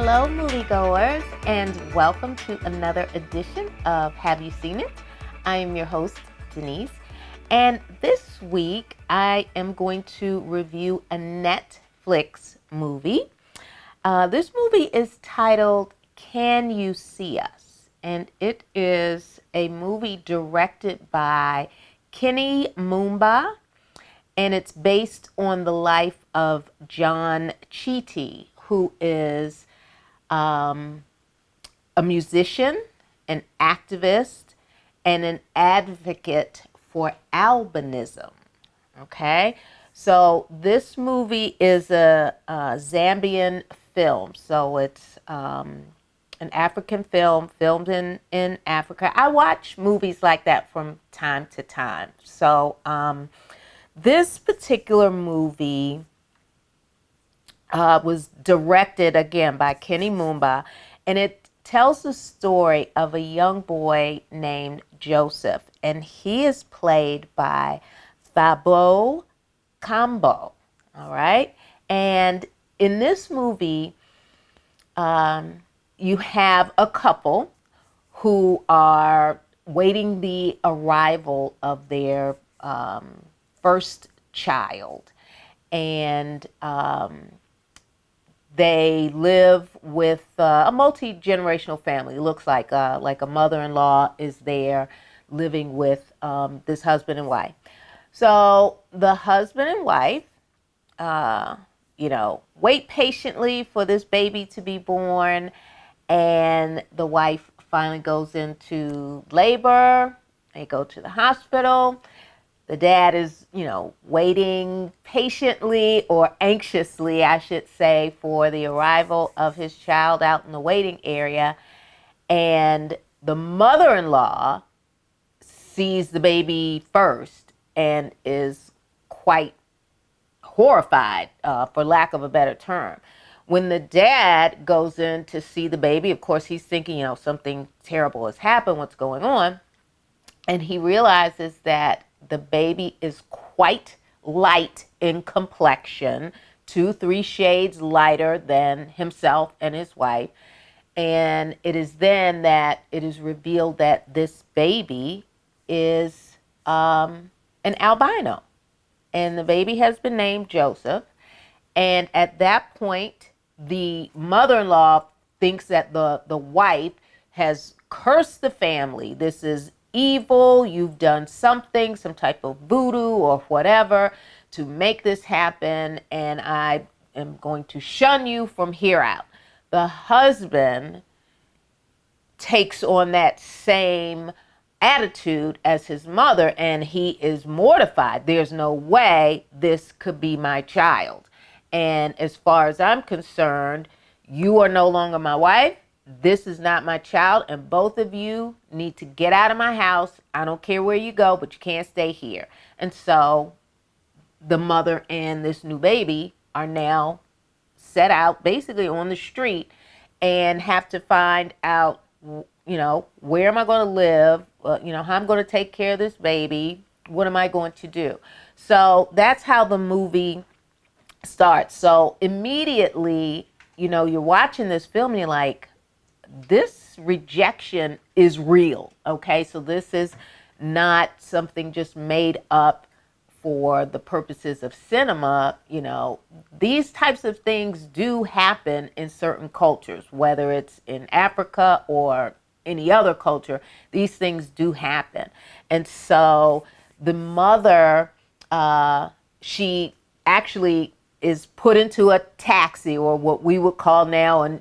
Hello, moviegoers, and welcome to another edition of Have You Seen It? I am your host, Denise, and this week I am going to review a Netflix movie. This movie is titled Can You See Us? And it is a movie directed by Kenny Moomba, and it's based on the life of John Chitty, who is a musician, an activist, and an advocate for albinism. Okay, so this movie is a Zambian film, so it's an African film filmed in Africa. I watch movies like that from time to time. So this particular movie was directed again by Kenny Moomba, and it tells the story of a young boy named Joseph, and he is played by Thabo Kambo. All right, and in this movie, you have a couple who are waiting the arrival of their first child, and they live with a multi-generational family. It looks like a mother-in-law is there living with this husband and wife. So the husband and wife, wait patiently for this baby to be born, and the wife finally goes into labor. They go to the hospital. The dad is, waiting patiently or anxiously, I should say, for the arrival of his child out in the waiting area. And the mother-in-law sees the baby first and is quite horrified, for lack of a better term. When the dad goes in to see the baby, of course, he's thinking, something terrible has happened, what's going on? And he realizes that the baby is quite light in complexion, 2-3 shades lighter than himself and his wife. And it is then that it is revealed that this baby is an albino. And the baby has been named Joseph. And at that point, the mother-in-law thinks that the wife has cursed the family. This is evil. You've done something, some type of voodoo or whatever to make this happen, and I am going to shun you from here out. The husband takes on that same attitude as his mother, and he is mortified. There's no way this could be my child. And as far as I'm concerned, you are no longer my wife. This is not my child, and both of you need to get out of my house. I don't care where you go, but you can't stay here. And so the mother and this new baby are now set out basically on the street and have to find out, where am I going to live? How I'm going to take care of this baby. What am I going to do? So that's how the movie starts. So immediately, you're watching this film and you're like, this rejection is real, okay? So this is not something just made up for the purposes of cinema. These types of things do happen in certain cultures, whether it's in Africa or any other culture. These things do happen. And so the mother, she actually is put into a taxi, or what we would call now an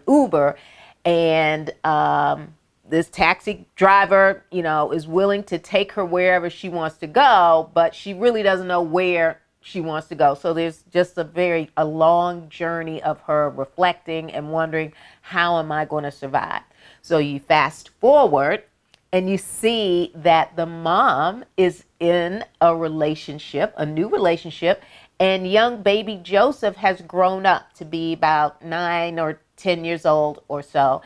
Uber. And this taxi driver, is willing to take her wherever she wants to go, but she really doesn't know where she wants to go. So there's just a long journey of her reflecting and wondering, how am I going to survive? So you fast forward and you see that the mom is in a relationship, a new relationship, and young baby Joseph has grown up to be about 9 or 10 years old or so.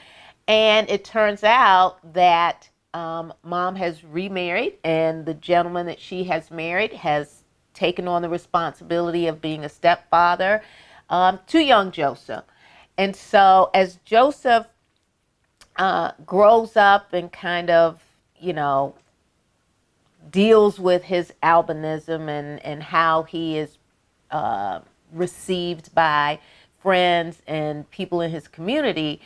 And it turns out that mom has remarried, and the gentleman that she has married has taken on the responsibility of being a stepfather to young Joseph. And so as Joseph grows up and kind of, you know, deals with his albinism and how he is received by friends and people in his community,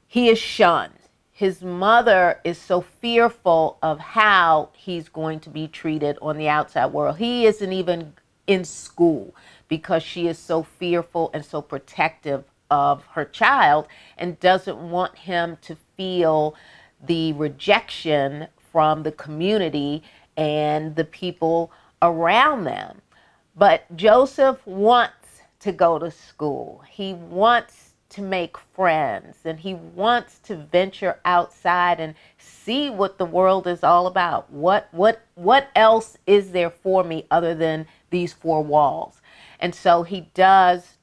he is shunned. His mother is so fearful of how he's going to be treated on the outside world. He isn't even in school because she is so fearful and so protective of her child and doesn't want him to feel the rejection from the community and the people around them. But Joseph wants to go to school. He wants to make friends and he wants to venture outside and see what the world is all about. What else is there for me other than these four walls? And so he does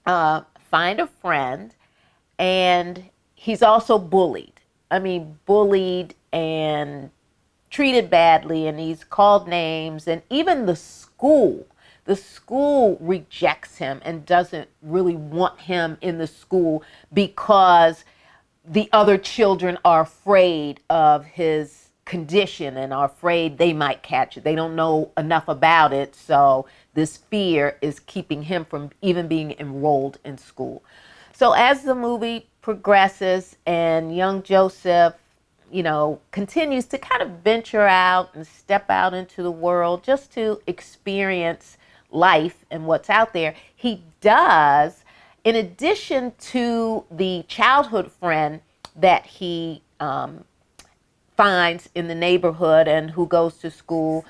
find a friend, and he's also bullied. I mean, bullied and treated badly, and he's called names, and even the school rejects him and doesn't really want him in the school because the other children are afraid of his condition and are afraid they might catch it. They don't know enough about it, so this fear is keeping him from even being enrolled in school. So as the movie progresses and young Joseph, you know, continues to kind of venture out and step out into the world just to experience life and what's out there, he does, in addition to the childhood friend that he finds in the neighborhood and who goes to school,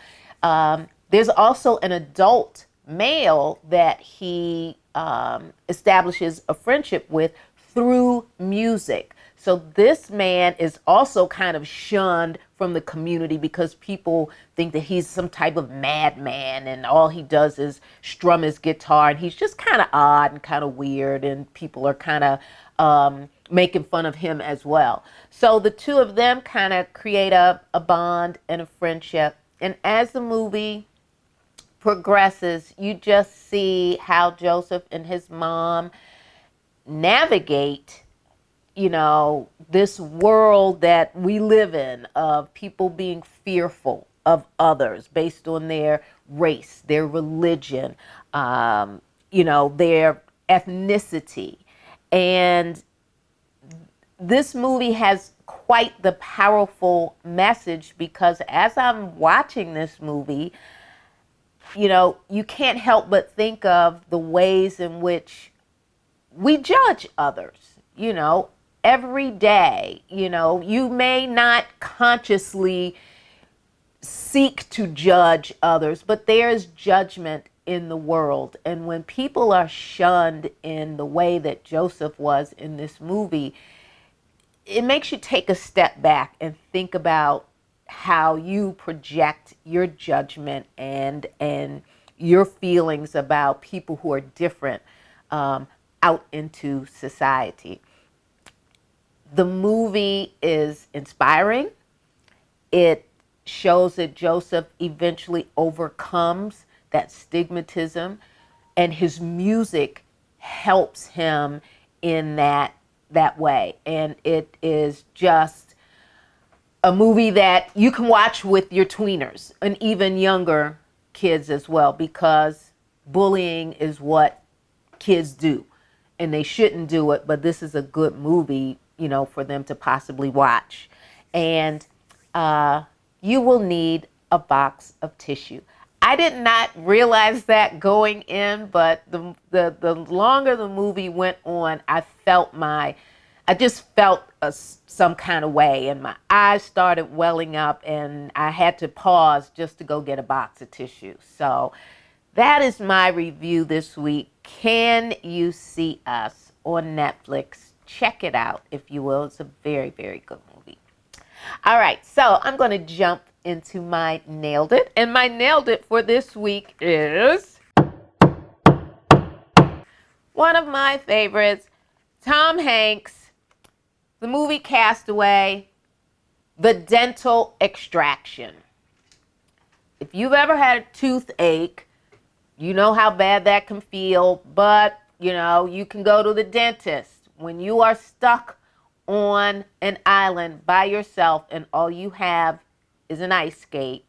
there's also an adult male that he establishes a friendship with through music. So this man is also kind of shunned from the community because people think that he's some type of madman and all he does is strum his guitar, and he's just kind of odd and kind of weird, and people are kind of making fun of him as well. So the two of them kind of create a bond and a friendship. And as the movie progresses, you just see how Joseph and his mom navigate, you know, this world that we live in of people being fearful of others based on their race, their religion, you know, their ethnicity. And this movie has quite the powerful message because as I'm watching this movie, you know, you can't help but think of the ways in which we judge others, you know, every day. You know, you may not consciously seek to judge others, but there's judgment in the world. And when people are shunned in the way that Joseph was in this movie, it makes you take a step back and think about how you project your judgment and your feelings about people who are different out into society. The movie is inspiring. It shows that Joseph eventually overcomes that stigmatism, and his music helps him in that way. And it is just a movie that you can watch with your tweeners and even younger kids as well, because bullying is what kids do and they shouldn't do it, but this is a good movie, you know, for them to possibly watch. And you will need a box of tissue. I did not realize that going in, but the longer the movie went on, I just felt some kind of way, and my eyes started welling up, and I had to pause just to go get a box of tissue. So that is my review this week. Can You See Us on Netflix? Check it out, if you will. It's a very, very good movie. All right, so I'm going to jump into my Nailed It. And my Nailed It for this week is one of my favorites, Tom Hanks, the movie Castaway, The Dental Extraction. If you've ever had a toothache, you know how bad that can feel, but, you know, you can go to the dentist. when you are stuck on an island by yourself and all you have is an ice skate,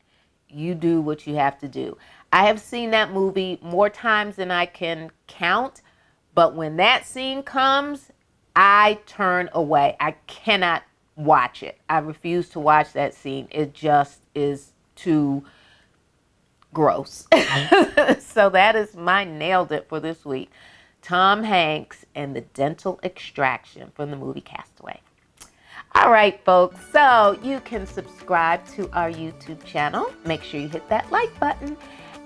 you do what you have to do. I have seen that movie more times than I can count, but when that scene comes, I turn away. I cannot watch it. I refuse to watch that scene. It just is too gross. So that is my nailed it for this week. Tom Hanks and the dental extraction from the movie Castaway. All right, folks, so you can subscribe to our YouTube channel. Make sure you hit that like button.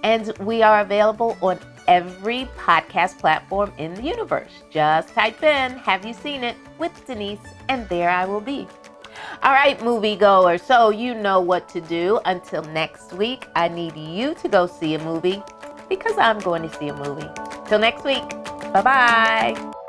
And we are available on every podcast platform in the universe. Just type in, "Have you seen it?" with Denise, and there I will be. All right, moviegoers, so you know what to do. Until next week, I need you to go see a movie because I'm going to see a movie. Till next week, bye-bye.